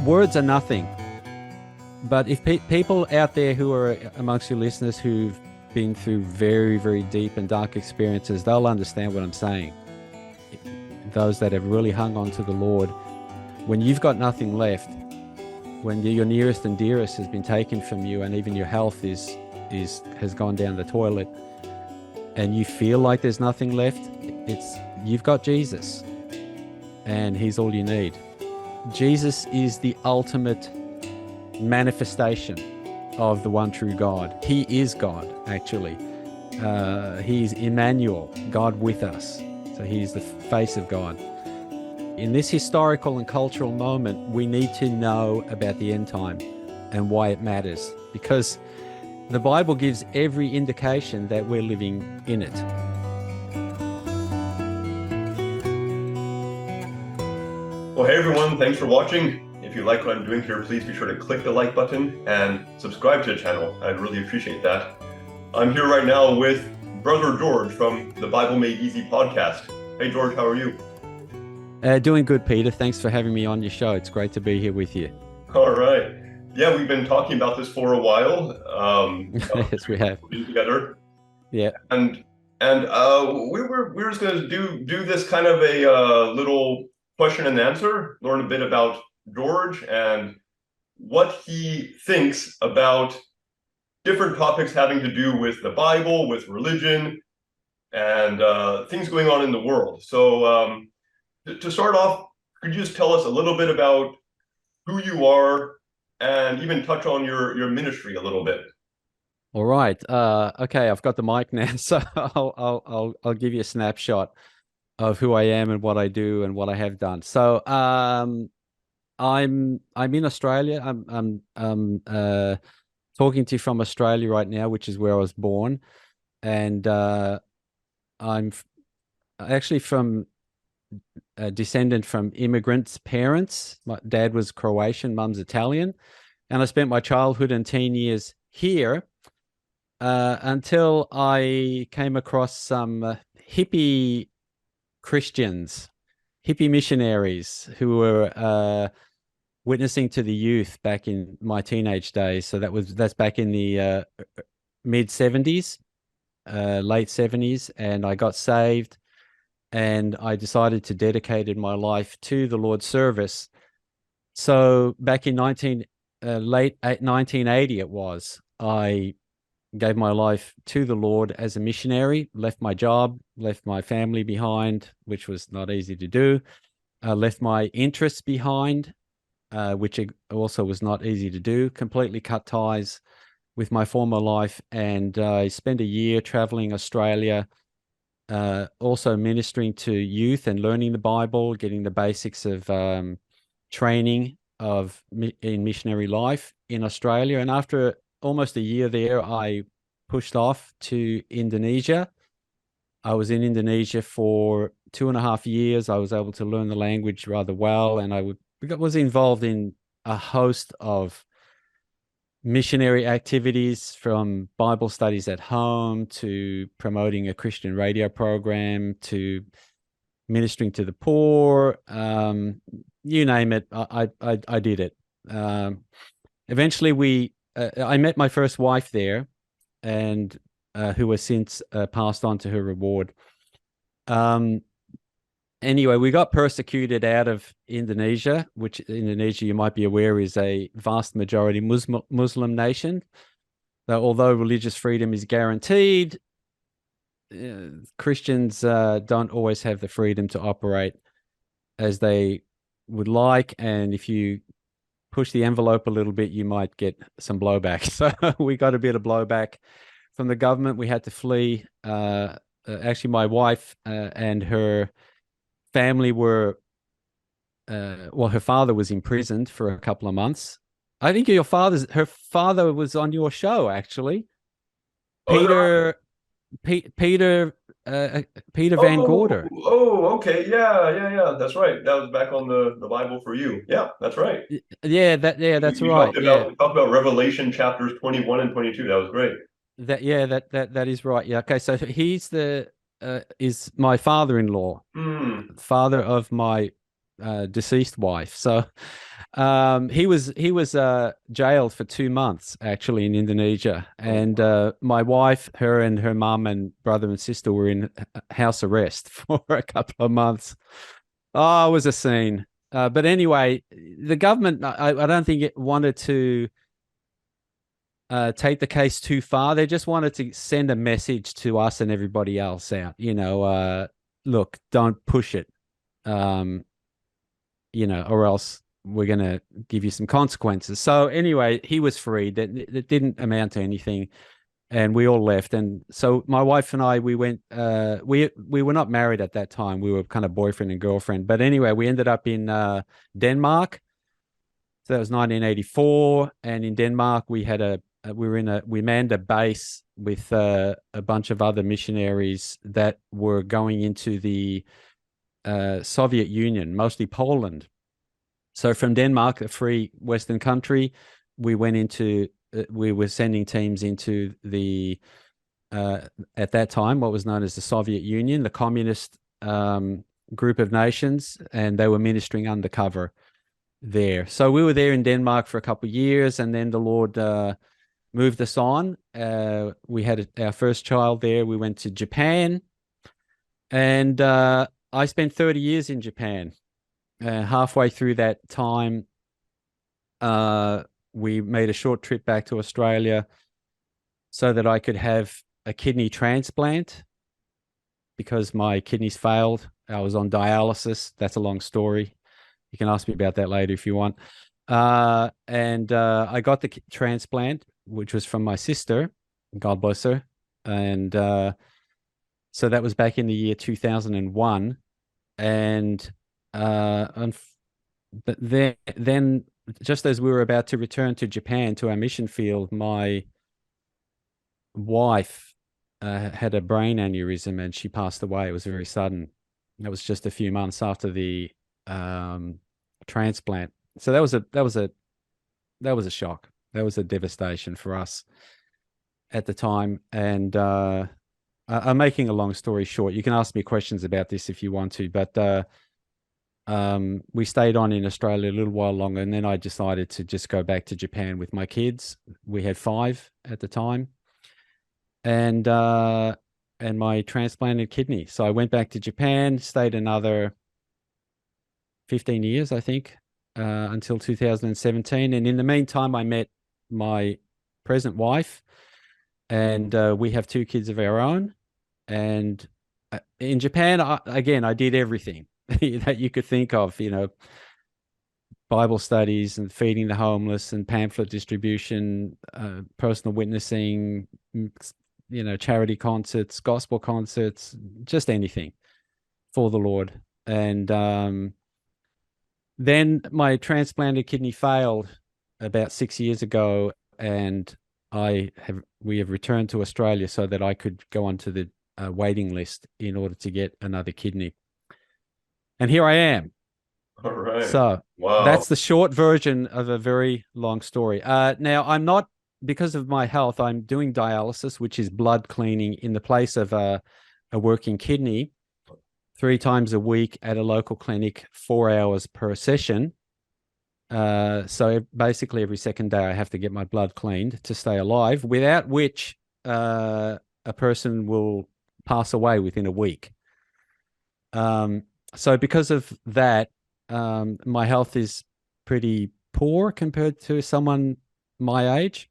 words are nothing. But if people out there who are amongst your listeners who've been through very, very deep and dark experiences, they'll understand what I'm saying. Those that have really hung on to the Lord, when you've got nothing left, when your nearest and dearest has been taken from you, and even your health has gone down the toilet, and you feel like there's nothing left, you've got Jesus, and He's all you need. Jesus is the ultimate manifestation of the one true God. He is God, actually. He's Emmanuel, God with us. So He's the face of God. In this historical and cultural moment, we need to know about the end time and why it matters, because the Bible gives every indication that we're living in it. Well, hey everyone, thanks for watching. If you like what I'm doing here, please be sure to click the like button and subscribe to the channel. I'd really appreciate that. I'm here right now with Brother George from the Bible Made Easy podcast. Hey George, how are you? Doing good, Peter. Thanks for having me on your show. It's great to be here with you. All right. Yeah, we've been talking about this for a while. Yes, we have. Together. Yeah. And we're just going to do this kind of a little question and answer, learn a bit about George and what he thinks about different topics having to do with the Bible, with religion, and things going on in the world. So to start off, could you just tell us a little bit about who you are and even touch on your ministry a little bit? All right. Okay, I've got the mic now, so I'll give you a snapshot of who I am and what I do and what I have done. So I'm in Australia. I'm talking to you from Australia right now, which is where I was born, and I'm actually from a descendant from immigrants' parents. My dad was Croatian, mum's Italian, and I spent my childhood and teen years here until I came across some hippie Christians, hippie missionaries who were witnessing to the youth back in my teenage days. So that's back in the mid 70s, late 70s, and I got saved. And I decided to dedicate my life to the Lord's service. So back in late 1980, I gave my life to the Lord as a missionary, left my job, left my family behind, which was not easy to do, left my interests behind, which also was not easy to do, completely cut ties with my former life. And I spent a year traveling Australia, also ministering to youth and learning the Bible, getting the basics of training in missionary life in Australia. And after almost a year there, I pushed off to Indonesia. I was in Indonesia for 2.5 years. I was able to learn the language rather well, and I was involved in a host of missionary activities, from Bible studies at home to promoting a Christian radio program to ministering to the poor. You name it, I did it. Eventually, I met my first wife there, and who has since passed on to her reward. Anyway, we got persecuted out of Indonesia, which Indonesia, you might be aware, is a vast majority Muslim nation. Although religious freedom is guaranteed, Christians don't always have the freedom to operate as they would like. And if you push the envelope a little bit, you might get some blowback. So we got a bit of blowback from the government. We had to flee. Actually, my wife and her family were, her father was imprisoned for a couple of months. I think her father was on your show, actually. Peter Van Gorder. Oh, okay. Yeah. That's right. That was back on the Bible for You. Yeah, that's right. That's right. We talked about Revelation chapters 21 and 22. That was great. That is right. Yeah. Okay. So he's is my father-in-law, father of my deceased wife. So He was jailed for 2 months actually in Indonesia, Oh, and wow. my wife, her and her mum and brother and sister were in house arrest for a couple of months. Oh, it was a scene. But anyway, the government, I don't think it wanted to take the case too far. They just wanted to send a message to us and everybody else out. Look, don't push it. Um, or else we're going to give you some consequences. So anyway, he was freed. That didn't amount to anything, and we all left. And so my wife and I, we went. We were not married at that time. We were kind of boyfriend and girlfriend. But anyway, we ended up in Denmark. So that was 1984, and in Denmark we manned a base with a bunch of other missionaries that were going into the Soviet Union, mostly Poland. So from Denmark, a free Western country, we were sending teams into the at that time what was known as the Soviet Union, the communist group of nations, and they were ministering undercover there. So we were there in Denmark for a couple of years, and then the Lord moved us on. We had our first child there. We went to Japan, and I spent 30 years in Japan. Halfway through that time, we made a short trip back to Australia so that I could have a kidney transplant because my kidneys failed. I was on dialysis. That's a long story. You can ask me about that later if you want. And I got the transplant, which was from my sister. God bless her. And so that was back in the year 2001. And but then just as we were about to return to Japan to our mission field, my wife had a brain aneurysm and she passed away. It was very sudden. That was just a few months after the um, transplant. So that was a shock. That was a devastation for us at the time. And I'm making a long story short. You can ask me questions about this if you want to, but we stayed on in Australia a little while longer, and then I decided to just go back to Japan with my kids. We had 5 at the time, and my transplanted kidney. So I went back to Japan, stayed another 15 years, I think, until 2017. And in the meantime, I met my present wife, and we have 2 kids of our own. And in Japan, I did everything that you could think of, Bible studies and feeding the homeless and pamphlet distribution, personal witnessing, charity concerts, gospel concerts, just anything for the Lord. And then my transplanted kidney failed about 6 years ago, and we have returned to Australia so that I could go onto the waiting list in order to get another kidney. And here I am. All right. So Wow. that's the short version of a very long story. Now, I'm not, because of my health, I'm doing dialysis, which is blood cleaning in the place of a working kidney 3 times a week at a local clinic, 4 hours per session. So basically every second day I have to get my blood cleaned to stay alive, without which a person will pass away within a week. So because of that, my health is pretty poor compared to someone my age.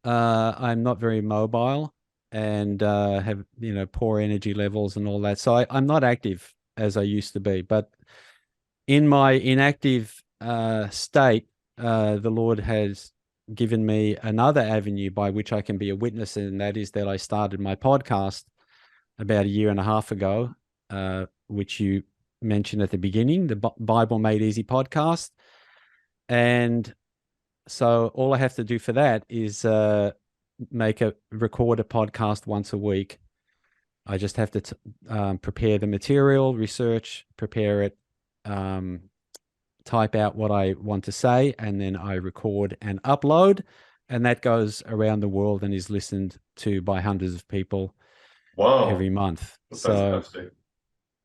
I'm not very mobile and have poor energy levels and all that. So I'm not active as I used to be. But in my inactive state, the Lord has given me another avenue by which I can be a witness, and that is that I started my podcast about a year and a half ago, which you mentioned at the beginning, the Bible Made Easy podcast. And so all I have to do for that is record a podcast once a week. I just have to prepare the material, research, prepare it, type out what I want to say, and then I record and upload. And that goes around the world and is listened to by hundreds of people Wow. every month. So Fantastic.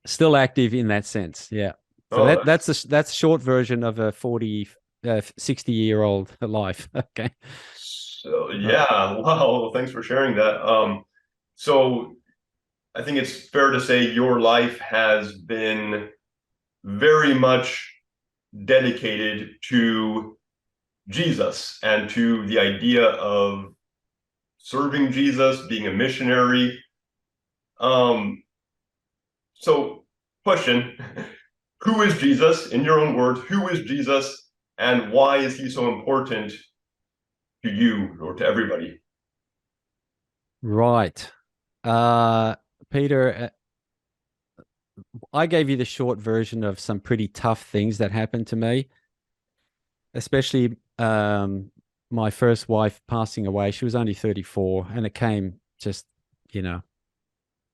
still active in that sense. Yeah. So Oh, that's a short version of a 40, 60-year-old life. Okay. so Uh, yeah. Wow. Thanks for sharing that. So I think it's fair to say your life has been very much dedicated to Jesus and to the idea of serving Jesus, being a missionary. Um, so, question, who is Jesus? In your own words, who is Jesus and why is he so important to you or to everybody? right. Uh, Peter, I gave you the short version of some pretty tough things that happened to me, especially my first wife passing away. She was only 34, and it came just, you know,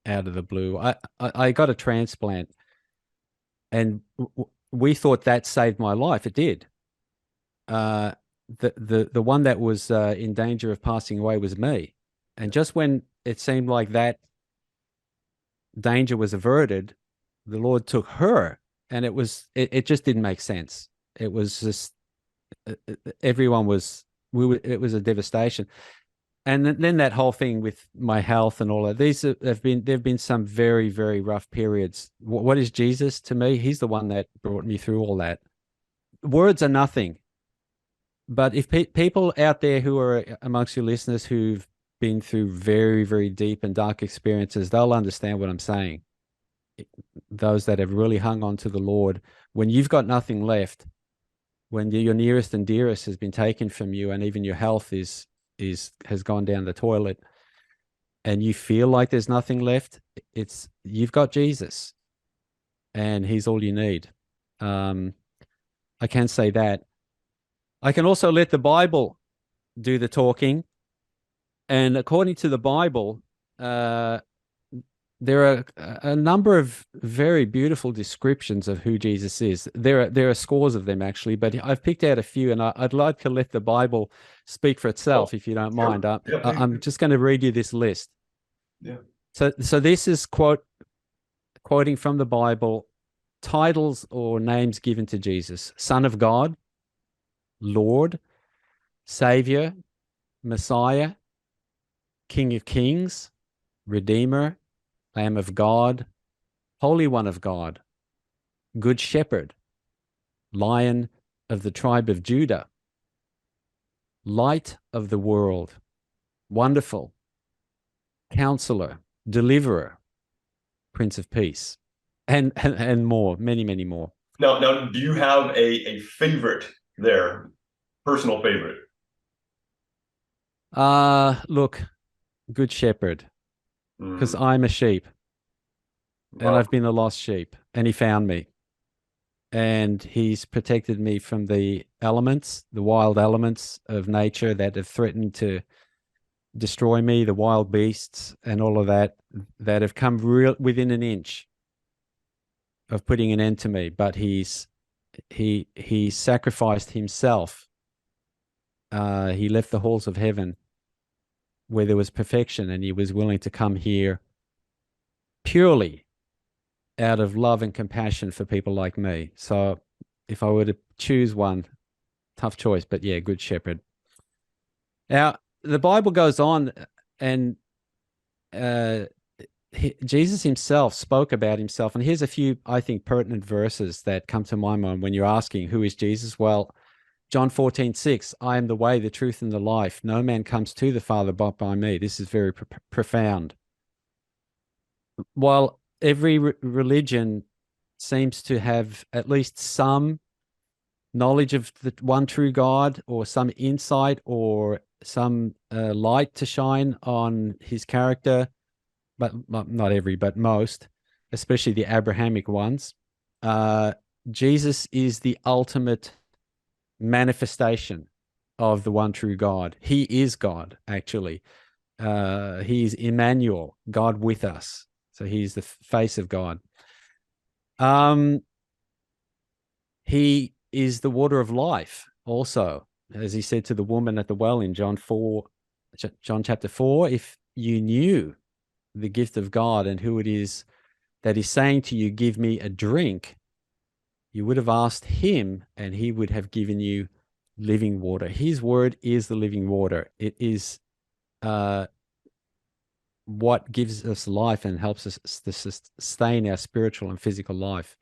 out of the blue. I got a transplant, and we thought that saved my life. It did. Uh, the one that was in danger of passing away was me, and just when it seemed like that danger was averted, the Lord took her, and it just didn't make sense. It was just everyone was it was a devastation. And then that whole thing with my health and all that. These have been there've been some very, very rough periods. What is Jesus to me? He's the one that brought me through all that. Words are nothing. But if people out there who are amongst your listeners who've been through very, very deep and dark experiences, they'll understand what I'm saying. Those that have really hung on to the Lord, when you've got nothing left, when your nearest and dearest has been taken from you, and even your health is has gone down the toilet, and you feel like there's nothing left, it's you've got Jesus, and He's all you need. Um, I can say that. I can also let the Bible do the talking, and according to the Bible, uh, there are a number of very beautiful descriptions of who Jesus is. There are scores of them actually, but I've picked out a few, and I'd like to let the Bible speak for Oh, itself, if you don't sure. mind. Yeah, I'm just going to read you this list. yeah. So this is quoting from the Bible, titles or names given to Jesus: Son of God, Lord, Savior, Messiah, King of Kings, Redeemer, Lamb of God, Holy One of God, Good Shepherd, Lion of the tribe of Judah, Light of the world, Wonderful, Counselor, Deliverer, Prince of Peace, and more, many, many more. Now, do you have a favorite there, personal favorite? Look, Good Shepherd, because Mm, I'm a sheep and wow. I've been a lost sheep, and He found me, and He's protected me from the elements, the wild elements of nature that have threatened to destroy me, the wild beasts and all of that that have come real within an inch of putting an end to me. But he sacrificed Himself. He left the halls of heaven where there was perfection, and He was willing to come here purely out of love and compassion for people like me. So if I were to choose one, tough choice, but yeah, Good Shepherd. Now, the Bible goes on, and uh, Jesus Himself spoke about Himself. And here's a few, I think, pertinent verses that come to my mind when you're asking, who is Jesus? Well, John 14:6, I am the way, the truth, and the life. No man comes to the Father but by me. This is very profound. While every religion seems to have at least some knowledge of the one true God, or some insight, or some light to shine on His character, but not every, but most, especially the Abrahamic ones. Uh, Jesus is the ultimate manifestation of the one true God. He is God, actually. He is Emmanuel, God with us. So He's the face of God. Um, he is the water of life, also, as He said to the woman at the well in John chapter 4. If you knew the gift of God and who it is that He's saying to you, give me a drink, you would have asked him, and he would have given you living water. His word is the living water. It is what gives us life and helps us to sustain our spiritual and physical life.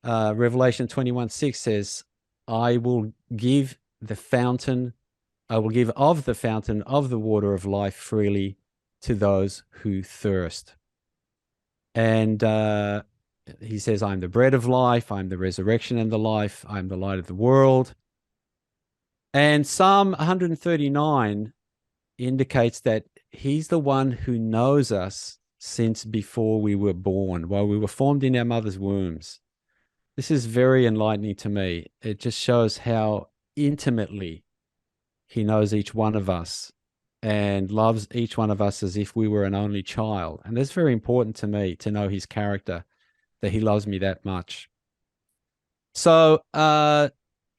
Revelation 21:6 says, I will give the fountain, I will give of the fountain of the water of life freely to those who thirst. And he says, I'm the bread of life, I'm the resurrection and the life, I'm the light of the world. And Psalm 139 indicates that he's the one who knows us since before we were born, while we were formed in our mother's wombs. This is very enlightening to me. It just shows how intimately he knows each one of us and loves each one of us as if we were an only child. And that's very important to me, to know his character, that he loves me that much. So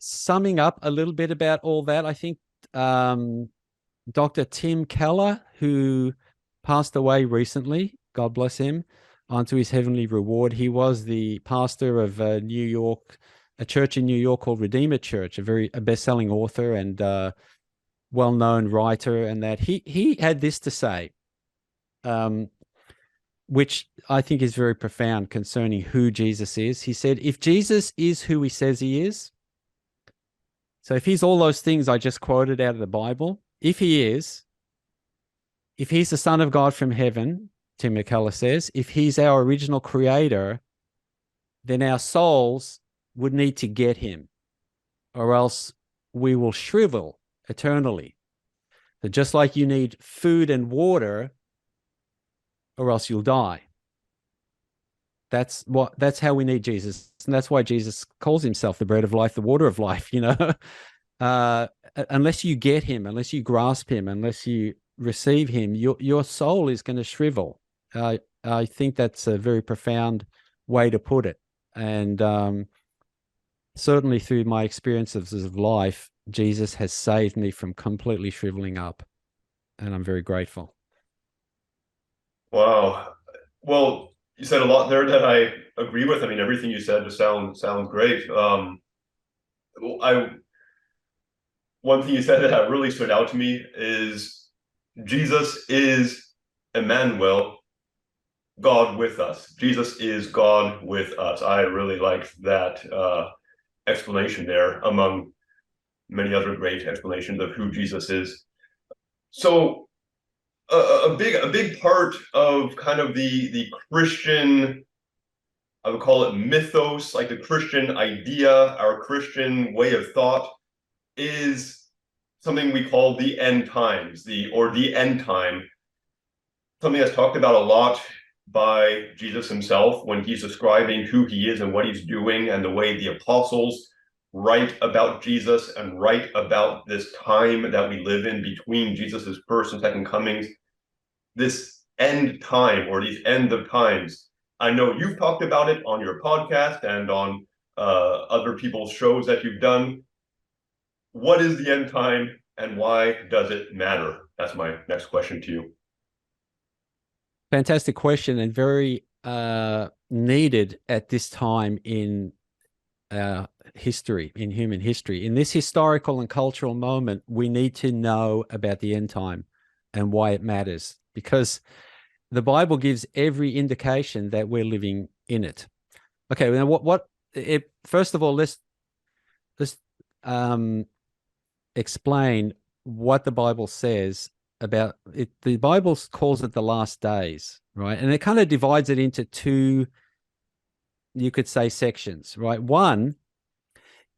summing up a little bit about all that, I think Dr. Tim Keller, who passed away recently, God bless him, onto his heavenly reward. He was the pastor of New York, a church in New York called Redeemer Church, a best-selling author and well-known writer, and that he had this to say, which I think is very profound concerning who Jesus is. He said, if Jesus is who he says he is, so if he's all those things I just quoted out of the Bible, if he's the Son of God from heaven, Tim McCullough says, if he's our original creator, then our souls would need to get him, or else we will shrivel eternally. So just like you need food and water, or else you'll die. That's how we need Jesus. And that's why Jesus calls himself the bread of life, the water of life, unless you get him, unless you grasp him, unless you receive him, your soul is going to shrivel. I think that's a very profound way to put it. And certainly through my experiences of life, Jesus has saved me from completely shriveling up. And I'm very grateful. Wow. Well, you said a lot there that I agree with. I mean, everything you said just sounds great. One thing you said that really stood out to me is Jesus is Emmanuel, God with us. Jesus is God with us. I really liked that explanation there, among many other great explanations of who Jesus is. So a big part of kind of the Christian, I would call it mythos, like the Christian idea, our Christian way of thought, is something we call the end times, the end time. Something that's talked about a lot by Jesus himself when he's describing who he is and what he's doing, and the way the apostles write about Jesus and write about this time that we live in between Jesus's first and second comings, this end time or these end of times. I know you've talked about it on your podcast and on other people's shows that you've done. What is the end time and why does it matter? That's my next question to you. Fantastic question, and very needed at this time in history, in human history. In this historical and cultural moment, we need to know about the end time and why it matters, because the Bible gives every indication that we're living in it. Okay, now first of all, let's explain what the Bible says about it. The Bible calls it the last days, right? And it kind of divides it into two, you could say, sections, right? One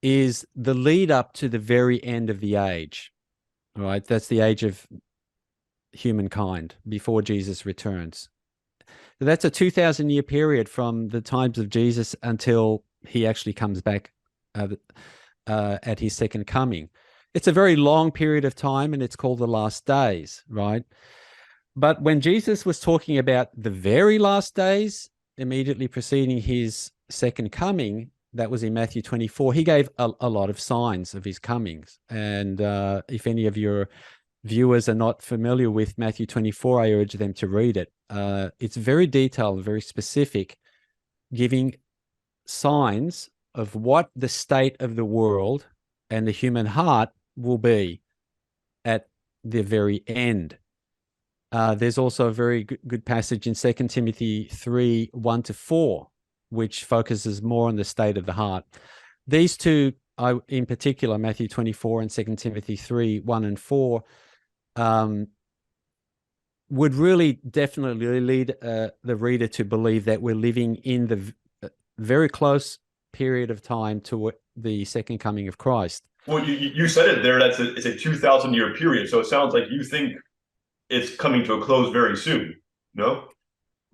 is the lead up to the very end of the age, right? That's the age of humankind before Jesus returns. So that's a 2,000-year period from the times of Jesus until he actually comes back at his second coming. It's a very long period of time, and it's called the last days, right? But when Jesus was talking about the very last days, immediately preceding his second coming, that was in Matthew 24, he gave a lot of signs of his comings. And if any of your viewers are not familiar with Matthew 24, I urge them to read it. It's very detailed, very specific, giving signs of what the state of the world and the human heart will be at the very end. There's also a very good passage in 2 Timothy 3, 1-4, which focuses more on the state of the heart. These two, in particular, Matthew 24 and 2 Timothy 3, 1-4, would really definitely lead the reader to believe that we're living in the very close period of time to the second coming of Christ. Well, you said it there. It's a 2,000-year period. So it sounds like you think it's coming to a close very soon. No?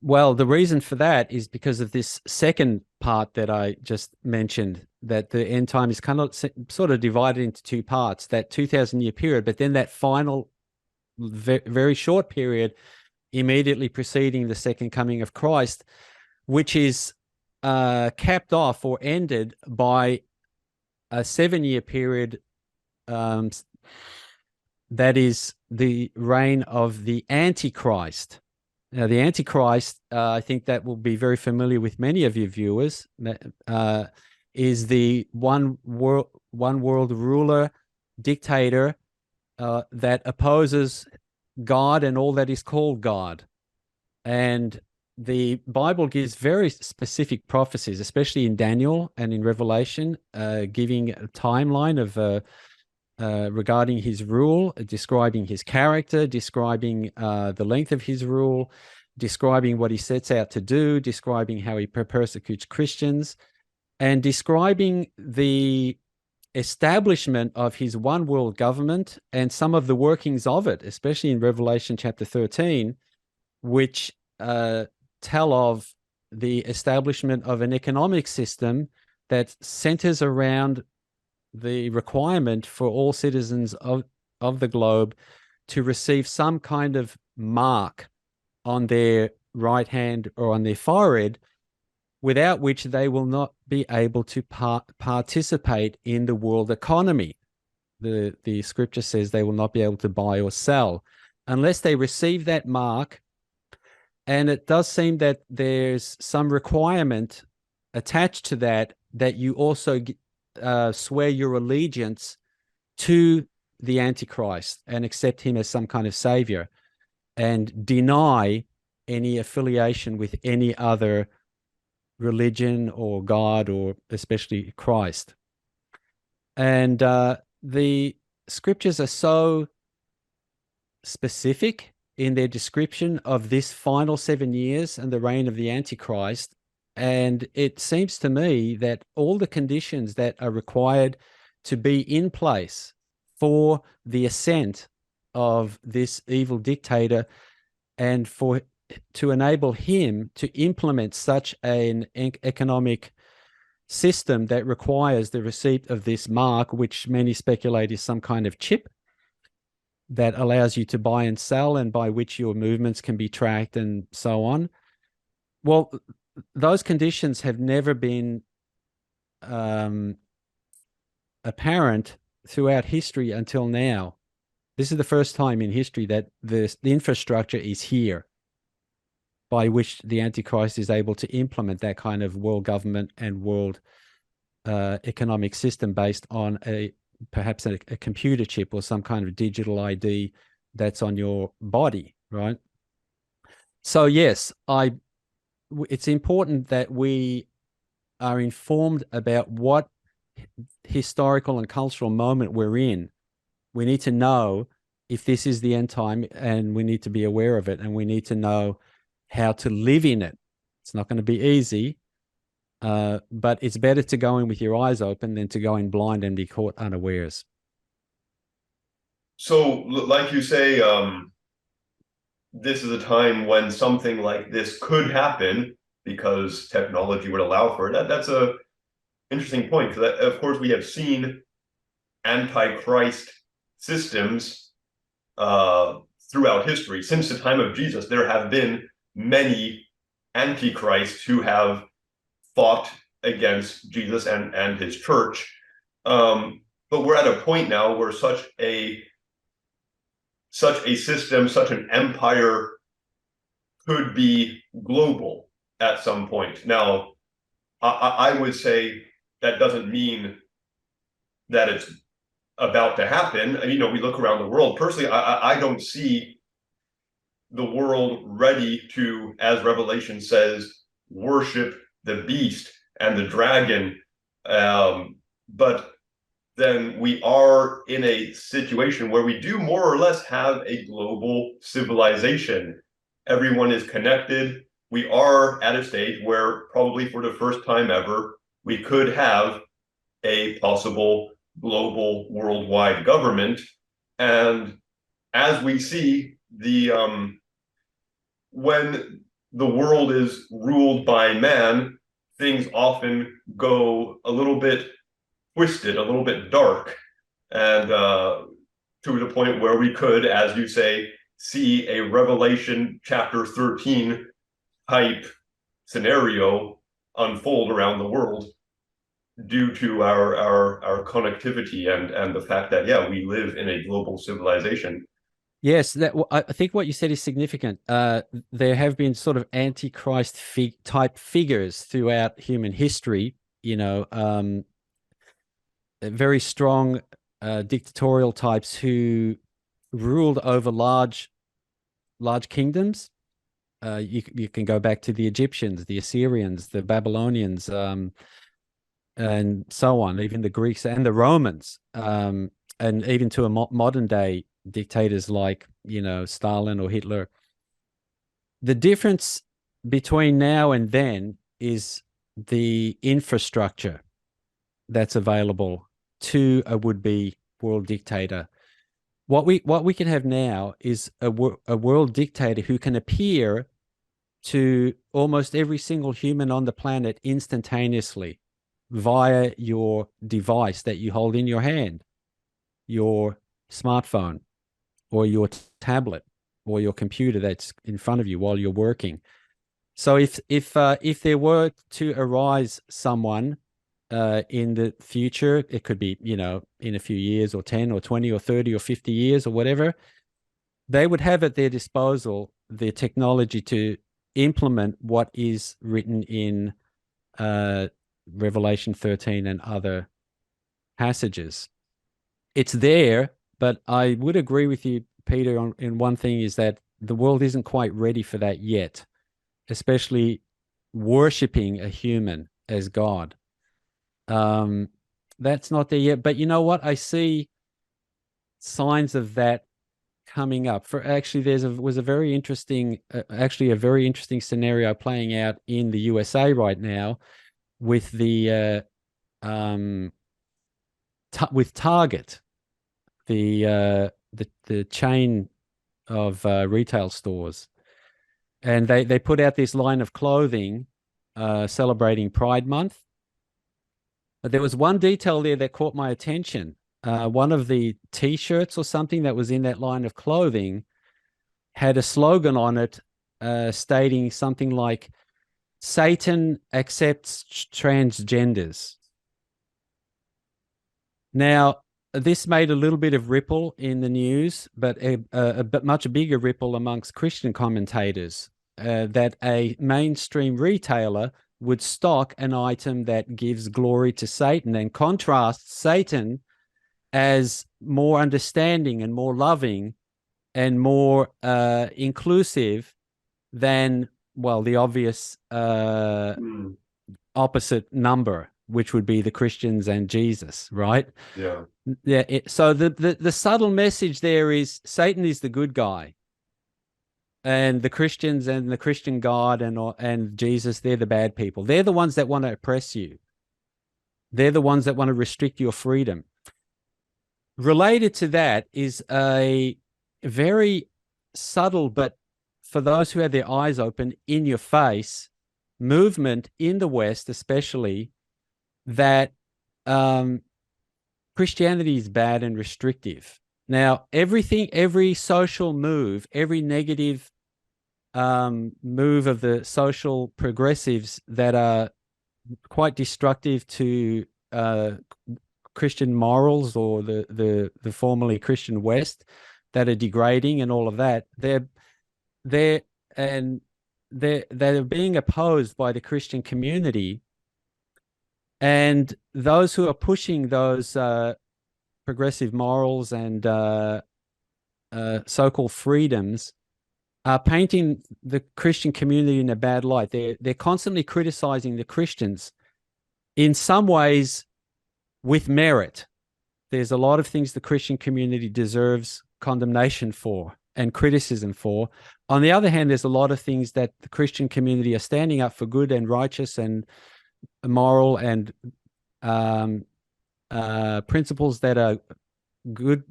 Well, the reason for that is because of this second part that I just mentioned, that the end time is kind of sort of divided into two parts, that 2,000-year period, but then that final very short period immediately preceding the second coming of Christ, which is capped off or ended by a 7-year period that is the reign of the Antichrist. Now, the Antichrist, I think that will be very familiar with many of your viewers, is the one world ruler, dictator that opposes God and all that is called God. And the Bible gives very specific prophecies, especially in Daniel and in Revelation, giving a timeline of regarding his rule, describing his character, describing the length of his rule, describing what he sets out to do, describing how he persecutes Christians, and describing the establishment of his one world government and some of the workings of it, especially in Revelation chapter 13, which tell of the establishment of an economic system that centers around the requirement for all citizens of the globe to receive some kind of mark on their right hand or on their forehead, without which they will not be able to participate in the world economy. The scripture says they will not be able to buy or sell unless they receive that mark. And it does seem that there's some requirement attached to that you also swear your allegiance to the Antichrist and accept him as some kind of savior and deny any affiliation with any other religion or God, or especially Christ. And the scriptures are so specific in their description of this final 7 years and the reign of the Antichrist. And it seems to me that all the conditions that are required to be in place for the ascent of this evil dictator and to enable him to implement such an economic system that requires the receipt of this mark, which many speculate is some kind of chip that allows you to buy and sell, and by which your movements can be tracked and so on. Well, those conditions have never been apparent throughout history until now. This is the first time in history that the infrastructure is here by which the Antichrist is able to implement that kind of world government and world economic system based on perhaps a computer chip or some kind of digital ID that's on your body, right? So yes, it's important that we are informed about what historical and cultural moment we're in. We need to know if this is the end time, and we need to be aware of it, and we need to know how to live in it. It's not going to be easy, but it's better to go in with your eyes open than to go in blind and be caught unawares. So, like you say, this is a time when something like this could happen because technology would allow for it. That's a interesting point, because of course we have seen antichrist systems throughout history. Since the time of Jesus, there have been many antichrists who have fought against Jesus and his church. But we're at a point now where such a system, such an empire could be global at some point. Now, I would say that doesn't mean that it's about to happen. You know, we look around the world. Personally, I don't see the world ready to, as Revelation says, worship the beast and the dragon. But then we are in a situation where we do more or less have a global civilization. Everyone is connected. We are at a stage where probably for the first time ever, we could have a possible global worldwide government. And as we see, the when the world is ruled by man, things often go a little bit twisted, a little bit dark, and to the point where we could, as you say, see a Revelation chapter 13 type scenario unfold around the world due to our connectivity and the fact that, yeah, we live in a global civilization. Yes, I think what you said is significant. There have been sort of antichrist type figures throughout human history. You know, very strong dictatorial types who ruled over large kingdoms. You can go back to the Egyptians, the Assyrians, the Babylonians, and so on, even the Greeks and the Romans, and even to a modern day dictators like, you know, Stalin or Hitler. The difference between now and then is the infrastructure that's available to a would-be world dictator. What we can have now is a world dictator who can appear to almost every single human on the planet instantaneously via your device that you hold in your hand, your smartphone or your tablet or your computer that's in front of you while you're working. So if there were to arise someone in the future, it could be, you know, in a few years or 10 or 20 or 30 or 50 years or whatever, they would have at their disposal the technology to implement what is written in Revelation 13 and other passages. It's there, but I would agree with you, Peter, in one thing is that the world isn't quite ready for that yet, especially worshiping a human as God. That's not there yet. But you know what? I see signs of that coming up. For actually, was a very interesting, actually a very interesting scenario playing out in the USA right now with with Target, the chain of retail stores, and they put out this line of clothing celebrating Pride Month. But there was one detail there that caught my attention. One of the T-shirts or something that was in that line of clothing had a slogan on it stating something like, Satan accepts transgenders. Now, this made a little bit of ripple in the news, but a much bigger ripple amongst Christian commentators, that a mainstream retailer would stock an item that gives glory to Satan and contrasts Satan as more understanding and more loving and more inclusive than, well, the obvious opposite number, which would be the Christians and Jesus, right? Yeah. Yeah. So the subtle message there is Satan is the good guy, and the Christians and the Christian God and Jesus, they're the bad people. They're the ones that want to oppress you. They're the ones that want to restrict your freedom. Related to that is a very subtle, but for those who have their eyes open, in your face movement in the West, especially, that Christianity is bad and restrictive. Now, every social move, every negative move of the social progressives that are quite destructive to Christian morals or the formerly Christian West, that are degrading and all of that, they're being opposed by the Christian community And those who are pushing those progressive morals and so-called freedoms are painting the Christian community in a bad light. They're constantly criticizing the Christians in some ways with merit. There's a lot of things the Christian community deserves condemnation for and criticism for. On the other hand, there's a lot of things that the Christian community are standing up for good and righteous and moral and um, principles that are good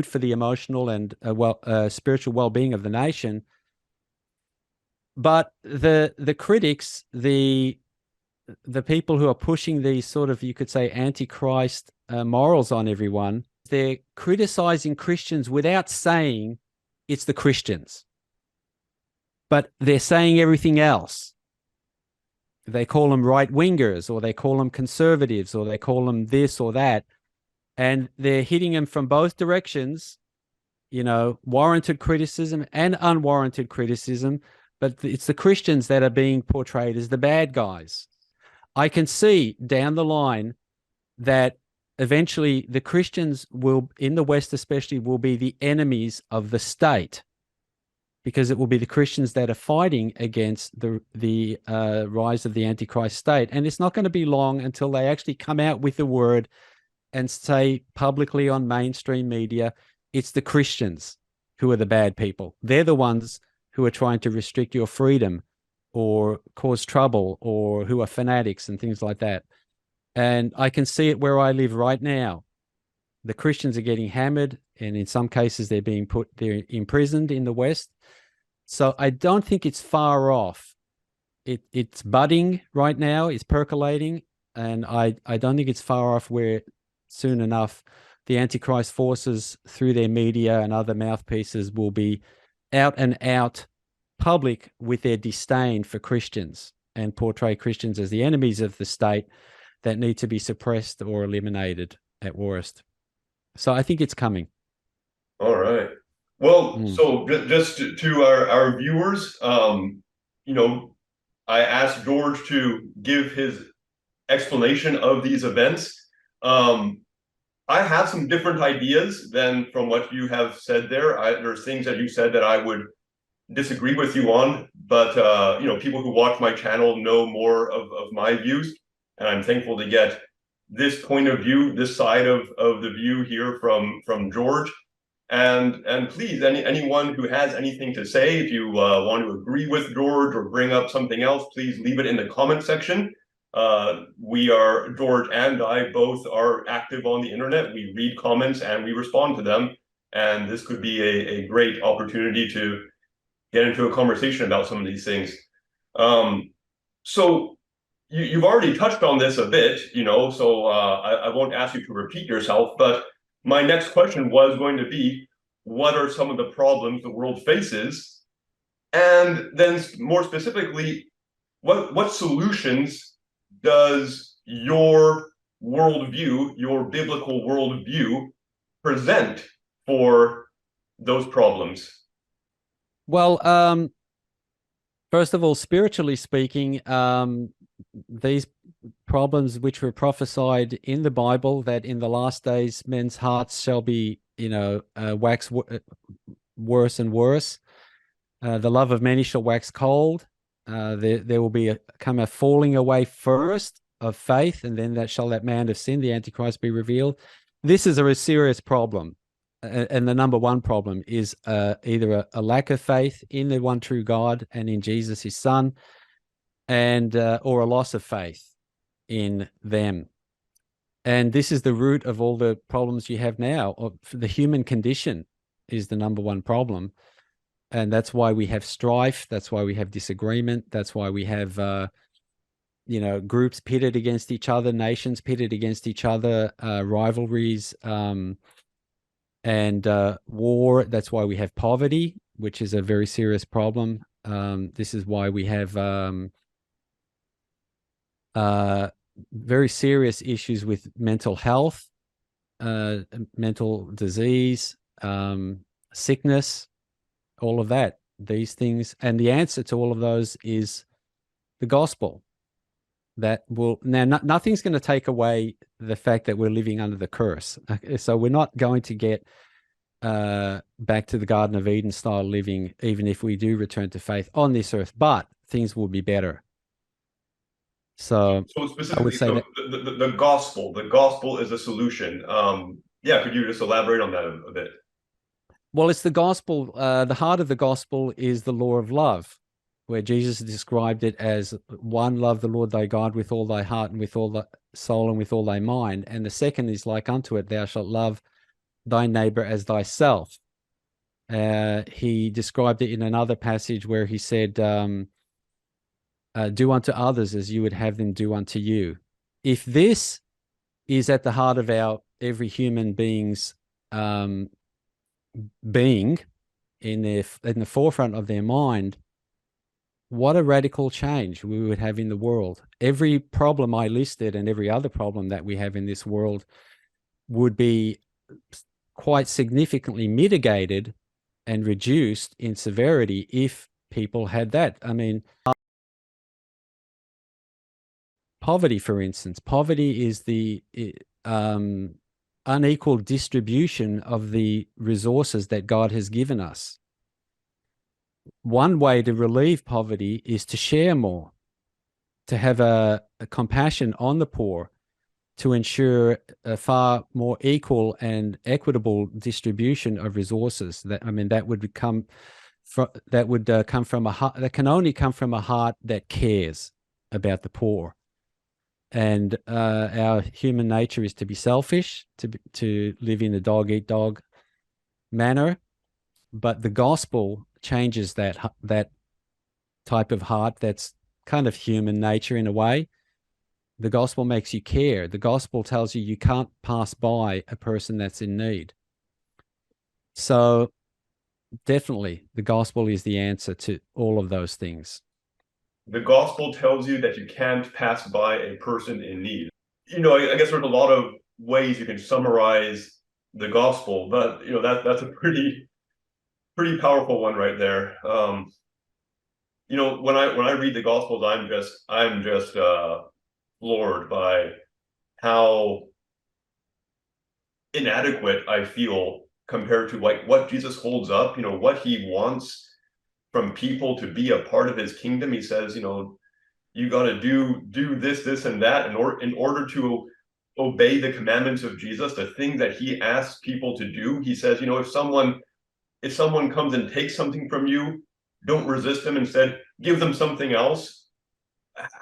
for the emotional and spiritual well-being of the nation. But the critics, the people who are pushing these sort of, you could say, antichrist morals on everyone, they're criticizing Christians without saying it's the Christians, but they're saying everything else. They call them right-wingers, or they call them conservatives, or they call them this or that, and they're hitting them from both directions, warranted criticism and unwarranted criticism, but it's the Christians that are being portrayed as the bad guys. I can see down the line that eventually the Christians will, in the West especially, will be the enemies of the state, because it will be the Christians that are fighting against the rise of the Antichrist state. And it's not going to be long until they actually come out with the word and say publicly on mainstream media, it's the Christians who are the bad people. They're the ones who are trying to restrict your freedom or cause trouble, or who are fanatics and things like that. And I can see it where I live right now. The Christians are getting hammered, and in some cases they're imprisoned in the West. So I don't think it's far off. It's budding right now, it's percolating, and I don't think it's far off where soon enough the Antichrist forces, through their media and other mouthpieces, will be out and out public with their disdain for Christians and portray Christians as the enemies of the state that need to be suppressed or eliminated at worst. So I think it's coming. All right. Well, so just to our viewers, I asked George to give his explanation of these events. I have some different ideas than from what you have said there. There's things that you said that I would disagree with you on, but people who watch my channel know more of my views, and I'm thankful to get this point of view, this side of the view here from George. And please, anyone who has anything to say, if you want to agree with George or bring up something else, please leave it in the comment section. George and I both are active on the internet. We read comments and we respond to them. And this could be a great opportunity to get into a conversation about some of these things. So you've already touched on this a bit, so I won't ask you to repeat yourself, but my next question was going to be, what are some of the problems the world faces? And then more specifically, what solutions does your worldview, your biblical worldview, present for those problems? Well, first of all, spiritually speaking, these problems which were prophesied in the Bible, that in the last days men's hearts shall be, wax worse and worse. The love of many shall wax cold. There will come a falling away first of faith, and then that man of sin, the Antichrist, be revealed. This is a serious problem. And the number one problem is either a lack of faith in the one true God and in Jesus, his son, and or a loss of faith in them. And this is the root of all the problems you have now. The human condition is the number one problem. And that's why we have strife. That's why we have disagreement. That's why we have, groups pitted against each other, nations pitted against each other, rivalries, and war. That's why we have poverty, which is a very serious problem. This is why we have very serious issues with mental health, mental disease, sickness, all of that, these things. And the answer to all of those is the gospel. that will now nothing's going to take away the fact that we're living under the curse. So we're not going to get back to the Garden of Eden style living, even if we do return to faith on this earth, but things will be better. So So I would specifically, say so that, the gospel is a solution. Yeah, could you just elaborate on that a bit? well, it's the gospel. The heart of the gospel is the law of love, where Jesus described it as one, love the Lord thy God with all thy heart and with all thy soul and with all thy mind. And the second is like unto it, thou shalt love thy neighbor as thyself. He described it in another passage where he said, do unto others as you would have them do unto you. If this is at the heart of our every human being's being in the forefront of their mind, what a radical change we would have in the world. Every problem I listed and every other problem that we have in this world would be quite significantly mitigated and reduced in severity if people had that. I mean, poverty, for instance, poverty is the unequal distribution of the resources that God has given us. One way to relieve poverty is to share more, to have a compassion on the poor, to ensure a far more equal and equitable distribution of resources. That, I mean, that would come from come from a heart that can only come from a heart that cares about the poor. And our human nature is to be selfish, to live in the dog eat dog manner. But the gospel changes that type of heart. That's kind of human nature in a way. The gospel makes you care. The gospel tells you can't pass by a person that's in need. So definitely the gospel is the answer to all of those things. The gospel tells you that you can't pass by a person in need. You know, I guess there's a lot of ways you can summarize the gospel, but you know that's a pretty powerful one right there. You know, when I read the gospels, I'm just floored by how inadequate I feel compared to like what Jesus holds up, you know, what he wants from people to be a part of his kingdom. He says, you know, you got to do this and that in order to obey the commandments of Jesus, the thing that he asks people to do. He says, you know, if someone comes and takes something from you, don't resist them. Instead, give them something else.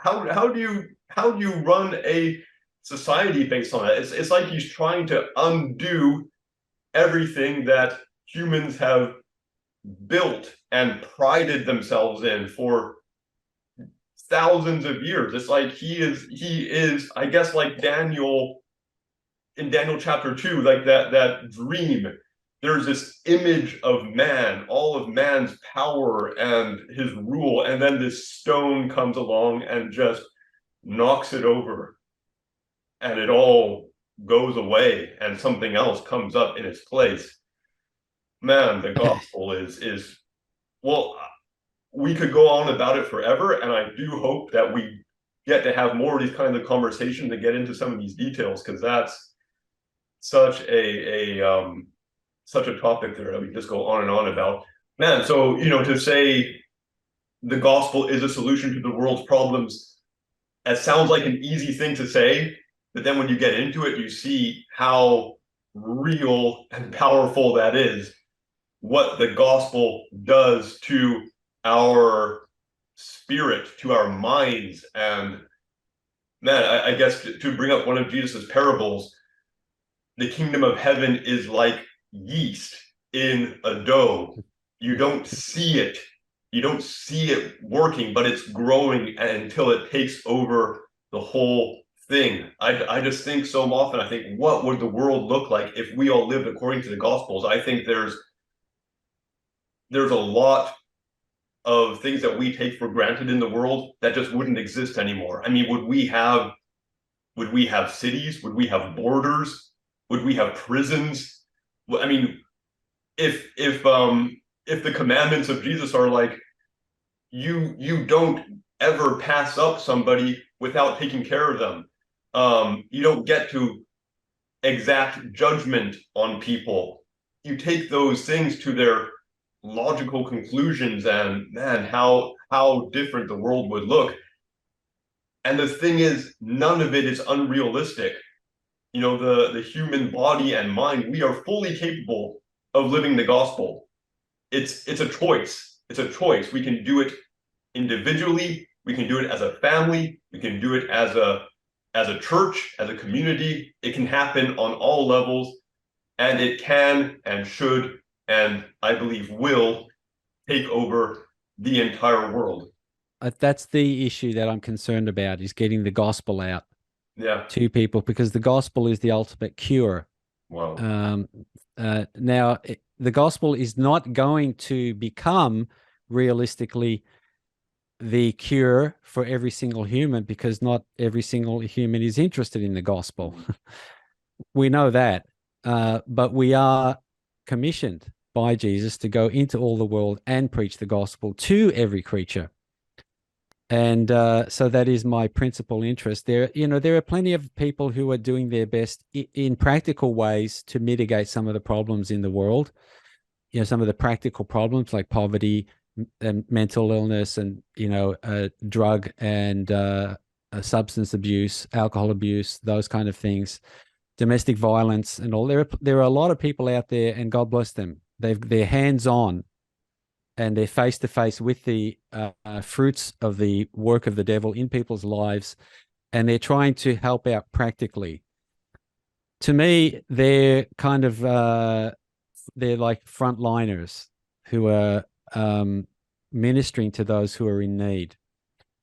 How do you run a society based on that? It's like he's trying to undo everything that humans have built and prided themselves in for thousands of years. It's like he is, I guess, like Daniel in Daniel chapter 2, like that dream. There's this image of man, all of man's power and his rule, and then this stone comes along and just knocks it over, and it all goes away, and something else comes up in its place. Man, the gospel is well, we could go on about it forever, and I do hope that we get to have more of these kinds of conversations to get into some of these details, because that's such a topic there that we just go on and on about. Man, so you know, to say the gospel is a solution to the world's problems, it sounds like an easy thing to say, but then when you get into it, you see how real and powerful that is, what the gospel does to our spirit, to our minds. And man, I guess to bring up one of Jesus's parables, the kingdom of heaven is like yeast in a dough. You don't see it. You don't see it working, but it's growing until it takes over the whole thing. I just think so often, I think, what would the world look like if we all lived according to the Gospels? I think there's a lot of things that we take for granted in the world that just wouldn't exist anymore. I mean, would we have cities? Would we have borders? Would we have prisons? I mean, if the commandments of Jesus are like you don't ever pass up somebody without taking care of them. You don't get to exact judgment on people. You take those things to their logical conclusions, and man, how different the world would look. And the thing is, none of it is unrealistic. You know, the human body and mind, we are fully capable of living the gospel. It's a choice. It's a choice. We can do it individually, we can do it as a family, we can do it as a church, as a community. It can happen on all levels, and it can and should, and I believe will, take over the entire world. That's the issue that I'm concerned about, is getting the gospel out Yeah. to people, because the gospel is the ultimate cure. Wow. Now, the gospel is not going to become realistically the cure for every single human, because not every single human is interested in the gospel. We know that. But we are commissioned by Jesus to go into all the world and preach the gospel to every creature. And so that is my principal interest. There are plenty of people who are doing their best in practical ways to mitigate some of the problems in the world. Some of the practical problems like poverty and mental illness, and drug and substance abuse, alcohol abuse, those kind of things, domestic violence, and all. There are a lot of people out there, and God bless them. They're hands on, and they're face to face with the fruits of the work of the devil in people's lives, and they're trying to help out practically. To me, they're kind of they're like frontliners who are ministering to those who are in need.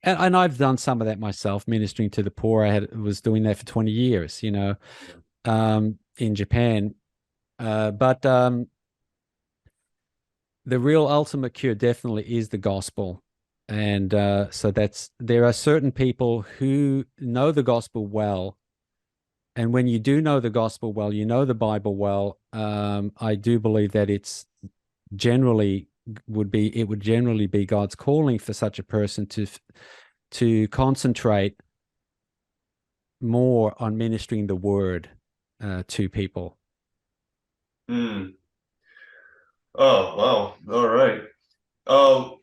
And I've done some of that myself, ministering to the poor. Was doing that for 20 years, in Japan. But the real ultimate cure definitely is the gospel. And so there are certain people who know the gospel well. And when you do know the gospel well, you know the Bible well, I do believe that it would generally be God's calling for such a person to concentrate more on ministering the word to people. Mm. Oh, wow. All right.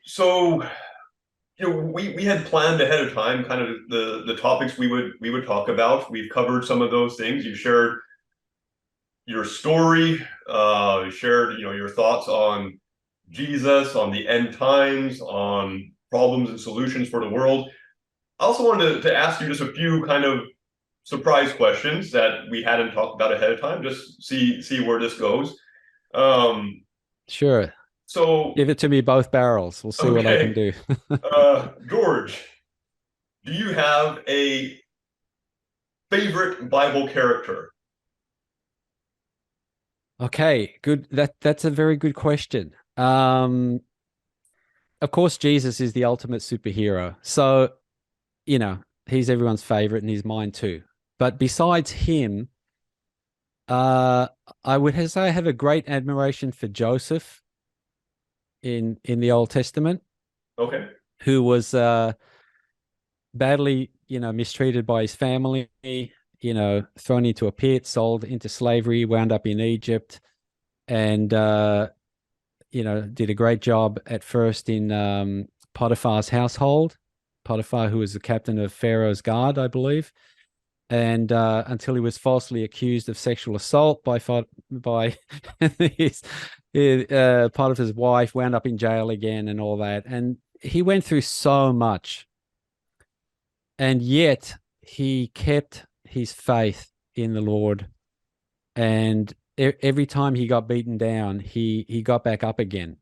So we had planned ahead of time kind of the topics we would talk about. We've covered some of those things. You shared your story, shared your thoughts on Jesus, on the end times, on problems and solutions for the world. I also wanted to ask you just a few kind of surprise questions that we hadn't talked about ahead of time. Just see where this goes. Um, Sure. so Give it to me both barrels. We'll see what I can okay, do. George, do you have a favorite Bible character? Okay, good. That's a very good question. Of course, Jesus is the ultimate superhero. So, he's everyone's favorite, and he's mine too. But besides him, uh, I would say I have a great admiration for Joseph in the Old Testament, Okay. who was badly, mistreated by his family, thrown into a pit, sold into slavery, wound up in Egypt, and did a great job at first in Potiphar's household. Potiphar, who was the captain of Pharaoh's guard, I believe, and until he was falsely accused of sexual assault by his Potiphar's wife, wound up in jail again, and all that. And he went through so much, and yet he kept his faith in the Lord. And every time he got beaten down, he got back up again.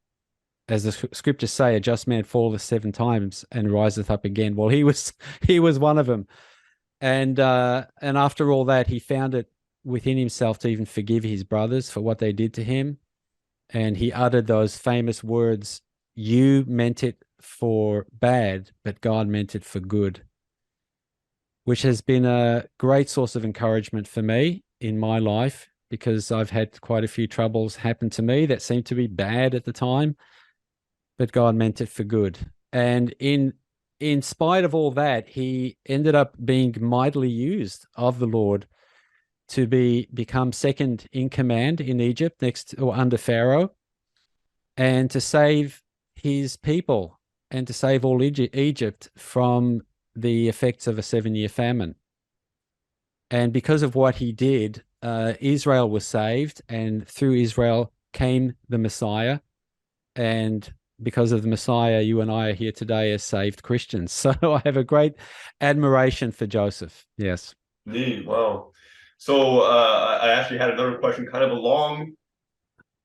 As the scriptures say, a just man falleth 7 times and riseth up again. Well, he was one of them. And after all that, he found it within himself to even forgive his brothers for what they did to him. And he uttered those famous words, "You meant it for bad, but God meant it for good," which has been a great source of encouragement for me in my life, because I've had quite a few troubles happen to me that seemed to be bad at the time, but God meant it for good. And in in spite of all that, he ended up being mightily used of the Lord to become second in command in Egypt, next or under Pharaoh, and to save his people and to save all Egypt from the effects of a 7-year famine. And because of what he did, Israel was saved, and through Israel came the Messiah. And because of the Messiah, you and I are here today as saved Christians. So I have a great admiration for Joseph. Yes. Neat. Wow. So I actually had another question kind of along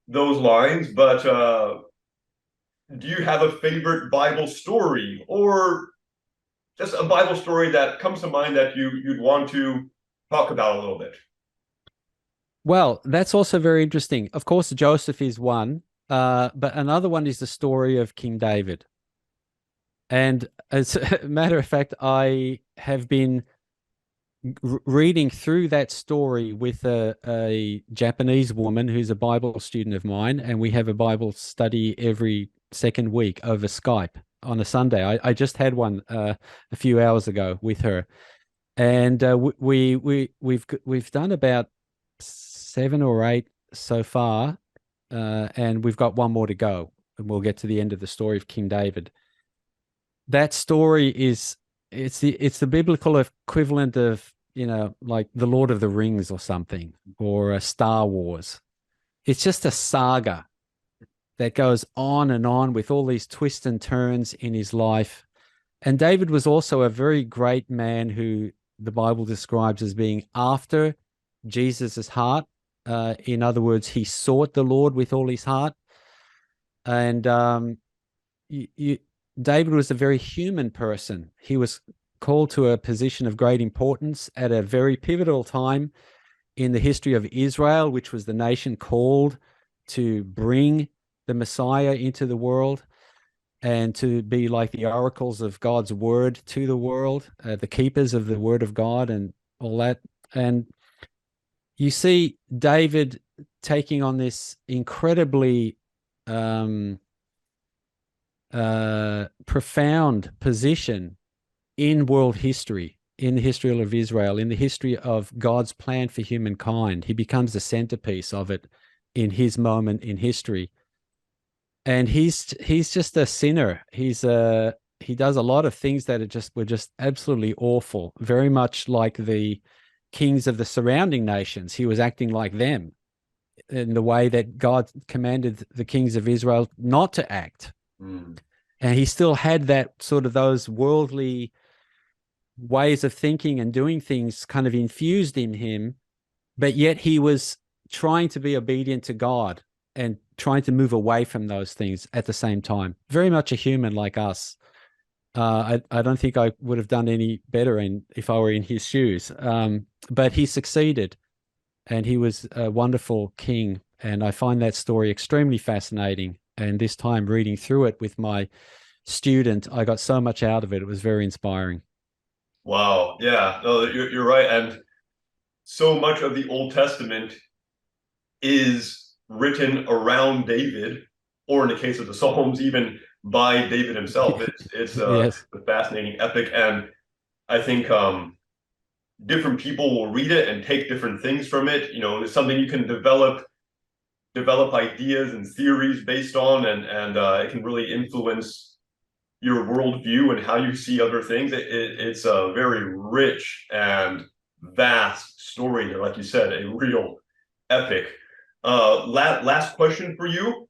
those lines, but do you have a favorite Bible story or just a Bible story that comes to mind that you'd want to talk about a little bit? Well, that's also very interesting. Of course, Joseph is one, but another one is the story of King David. And as a matter of fact, I have been reading through that story with a Japanese woman who's a Bible student of mine, and we have a Bible study every second week over Skype on a Sunday. I just had one a few hours ago with her, and we've done about 7 or 8 so far, and we've got one more to go, and we'll get to the end of the story of King David. That story is it's the biblical equivalent of, like the Lord of the Rings or something, or a Star Wars. It's just a saga that goes on and on with all these twists and turns in his life. And David was also a very great man who the Bible describes as being after Jesus's heart. In other words, he sought the Lord with all his heart. And you, David was a very human person. He was called to a position of great importance at a very pivotal time in the history of Israel, which was the nation called to bring the Messiah into the world and to be like the oracles of God's word to the world, the keepers of the word of God and all that. And you see David taking on this incredibly profound position in world history, in the history of Israel, in the history of God's plan for humankind. He becomes the centerpiece of it in his moment in history. And he's just a sinner. He does a lot of things that were just absolutely awful, very much like the kings of the surrounding nations. He was acting like them in the way that God commanded the kings of Israel not to act. Mm. And he still had that sort of those worldly ways of thinking and doing things kind of infused in him, but yet he was trying to be obedient to God and trying to move away from those things at the same time. Very much a human like us. I don't think I would have done any better if I were in his shoes. But he succeeded, and he was a wonderful king. And I find that story extremely fascinating. And this time reading through it with my student, I got so much out of it. It was very inspiring. Wow. Yeah. No, you're right. And so much of the Old Testament is written around David, or in the case of the Psalms, even by David himself. It's Yes. a fascinating epic, and I think different people will read it and take different things from it. You know, it's something you can develop ideas and theories based on, and it can really influence your worldview and how you see other things. It's a very rich and vast story there, like you said, a real epic. Last question for you.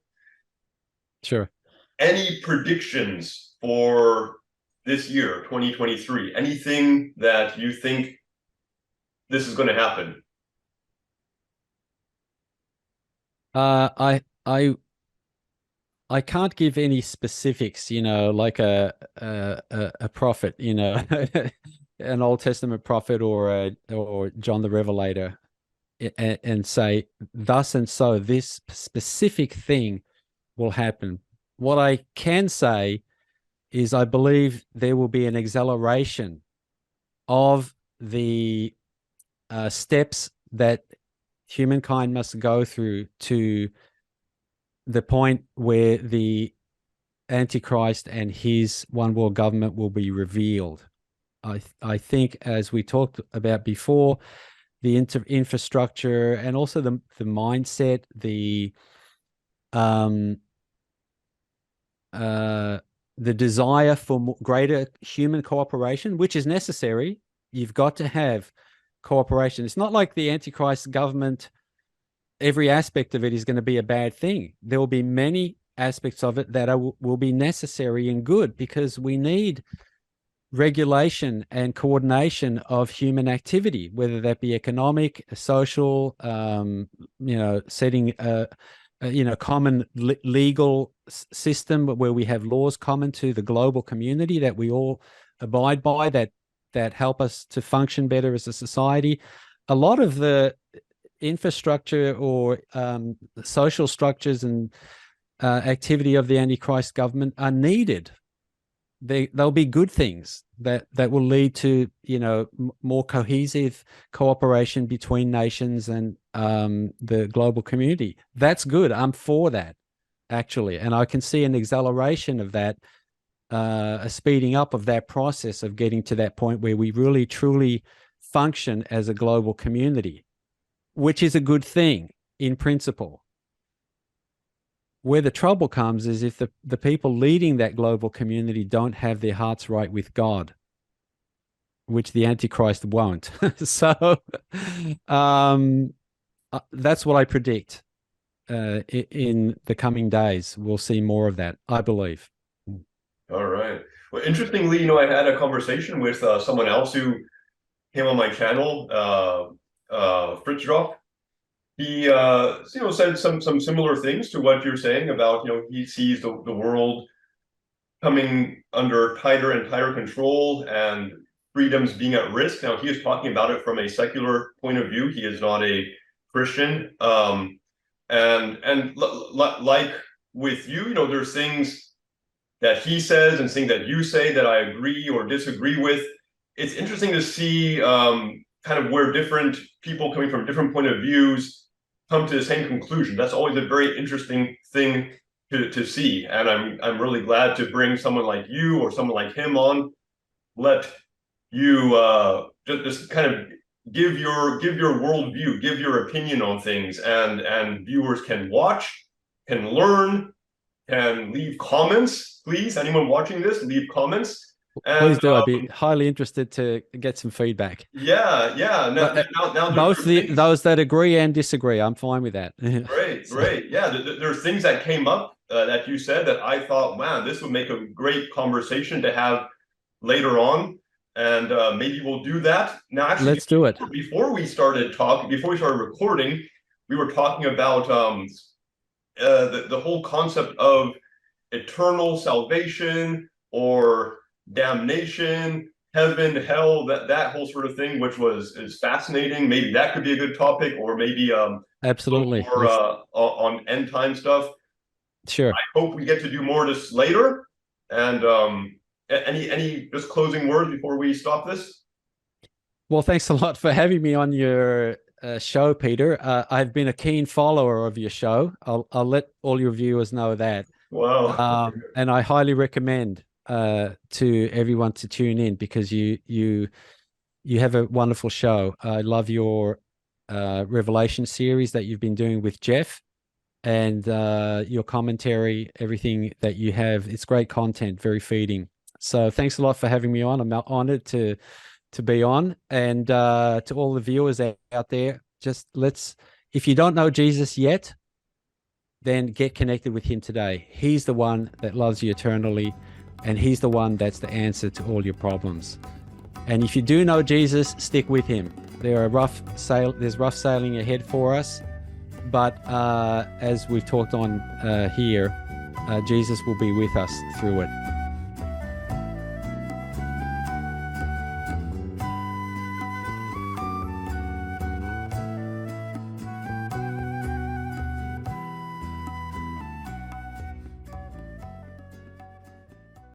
Sure. Any predictions for this year, 2023? Anything that you think this is going to happen? I can't give any specifics, like a prophet, an Old Testament prophet or John the Revelator, and say thus and so this specific thing will happen. What I can say is I believe there will be an acceleration of the steps that humankind must go through to the point where the Antichrist and his one world government will be revealed. I think, as we talked about before, the infrastructure and also the mindset, um, the desire for greater human cooperation, which is necessary. You've got to have cooperation. It's not like the Antichrist government, every aspect of it is going to be a bad thing. There will be many aspects of it that will be necessary and good, because we need regulation and coordination of human activity, whether that be economic, social, setting common legal system where we have laws common to the global community that we all abide by, that help us to function better as a society. A lot of the infrastructure or social structures and activity of the Antichrist government are needed. They'll be good things that will lead to more cohesive cooperation between nations and the global community. That's good. I'm for that, actually, and I can see an acceleration of that, a speeding up of that process of getting to that point where we really truly function as a global community, which is a good thing in principle. Where the trouble comes is if the people leading that global community don't have their hearts right with God, which the Antichrist won't. So that's what I predict. In the coming days, we'll see more of that, I believe. All right. Well, interestingly, I had a conversation with someone else who came on my channel, Fritz Drop. He said some similar things to what you're saying about, he sees the world coming under tighter and tighter control and freedoms being at risk. Now, he is talking about it from a secular point of view. He is not a Christian. And like with you, there's things that he says and things that you say that I agree or disagree with. It's interesting to see kind of where different people coming from different point of views come to the same conclusion. That's always a very interesting thing to see. And I'm really glad to bring someone like you or someone like him on. Let you just kind of give your worldview, give your opinion on things, and viewers can watch, can learn, can leave comments. Please, anyone watching this, leave comments. And, please do. I'd be highly interested to get some feedback. Yeah. Now both those that agree and disagree, I'm fine with that. Great. Yeah, there's things that came up that you said that I thought, man, this would make a great conversation to have later on, and maybe we'll do that. Now, actually, let's do it. Before we started recording, we were talking about the whole concept of eternal salvation or damnation, heaven, hell, that whole sort of thing, which is fascinating. Maybe that could be a good topic, or maybe absolutely more on end time stuff. Sure. I hope we get to do more of this later. And any just closing words before we stop this? Well, thanks a lot for having me on your show, Peter. I've been a keen follower of your show. I'll let all your viewers know that. Wow. And I highly recommend to everyone to tune in, because you have a wonderful show. I love your Revelation series that you've been doing with Jeff, and your commentary, everything that you have. It's great content, very feeding. So thanks a lot for having me on. I'm honored to be on, and to all the viewers out there, if you don't know Jesus yet, then get connected with him today. He's the one that loves you eternally, and he's the one that's the answer to all your problems. And if you do know Jesus, stick with him. There's rough sailing ahead for us, but as we've talked on here, Jesus will be with us through it.